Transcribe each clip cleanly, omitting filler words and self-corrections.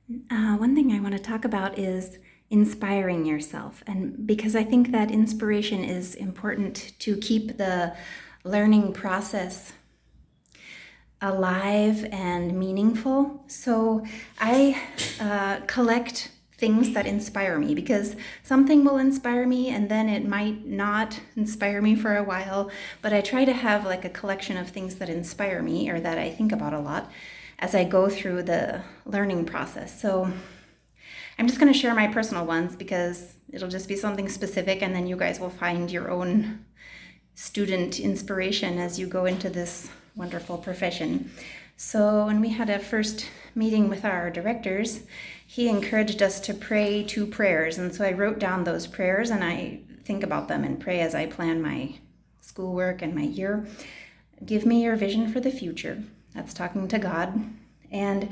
One thing I want to talk about is inspiring yourself. And because I think that inspiration is important to keep the learning process alive and meaningful. So I collect things that inspire me, because something will inspire me and then it might not inspire me for a while. But I try to have like a collection of things that inspire me or that I think about a lot as I go through the learning process. So I'm just going to share my personal ones because it'll just be something specific, and then you guys will find your own student inspiration as you go into this wonderful profession. So when we had a first meeting with our directors, he encouraged us to pray 2 prayers. And so I wrote down those prayers and I think about them and pray as I plan my schoolwork and my year. Give me your vision for the future. That's talking to God. And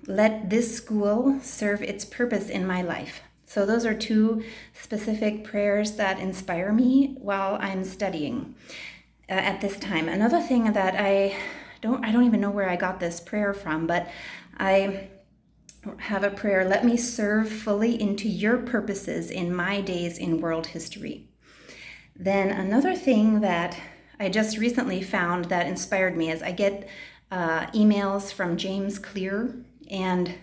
let this school serve its purpose in my life. So those are 2 specific prayers that inspire me while I'm studying at this time. Another thing that I don't even know where I got this prayer from, but I have a prayer: let me serve fully into your purposes in my days in world history. Then another thing that I just recently found that inspired me is I get emails from James Clear, and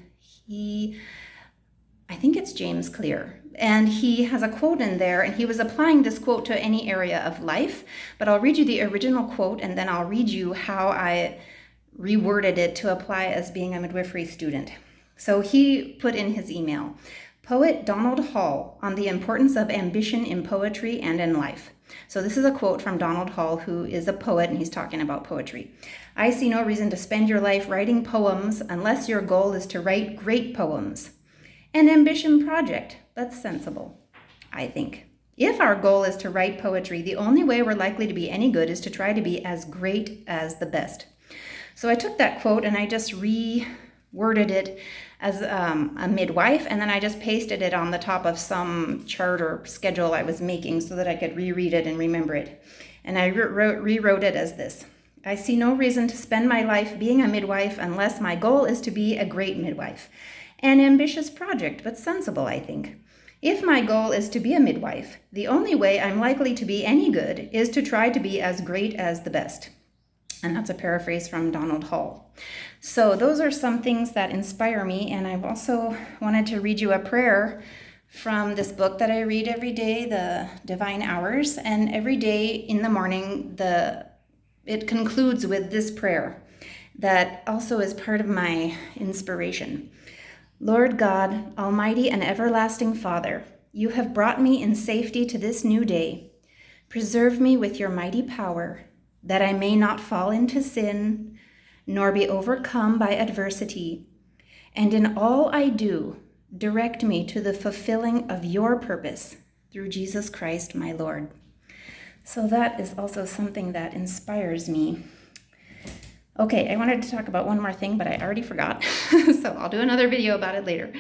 I think it's James Clear, and he has a quote in there, and he was applying this quote to any area of life, but I'll read you the original quote and then I'll read you how I reworded it to apply as being a midwifery student. So he put in his email: Poet Donald Hall on the importance of ambition in poetry and in life. So this is a quote from Donald Hall, who is a poet, and he's talking about poetry. I see no reason to spend your life writing poems unless your goal is to write great poems. An ambition project, that's sensible, I think. If our goal is to write poetry, the only way we're likely to be any good is to try to be as great as the best. So I took that quote and I just reworded it as a midwife, and then I just pasted it on the top of some chart or schedule I was making so that I could reread it and remember it. And I rewrote it as this: I see no reason to spend my life being a midwife unless my goal is to be a great midwife. An ambitious project, but sensible, I think. If my goal is to be a midwife, the only way I'm likely to be any good is to try to be as great as the best. And that's a paraphrase from Donald Hall. So those are some things that inspire me, and I've also wanted to read you a prayer from this book that I read every day, The Divine Hours, and every day in the morning it concludes with this prayer that also is part of my inspiration. Lord God, Almighty and everlasting Father, you have brought me in safety to this new day. Preserve me with your mighty power, that I may not fall into sin, nor be overcome by adversity. And in all I do, direct me to the fulfilling of your purpose through Jesus Christ, my Lord. So that is also something that inspires me. Okay, I wanted to talk about one more thing, but I already forgot. So I'll do another video about it later.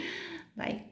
Bye.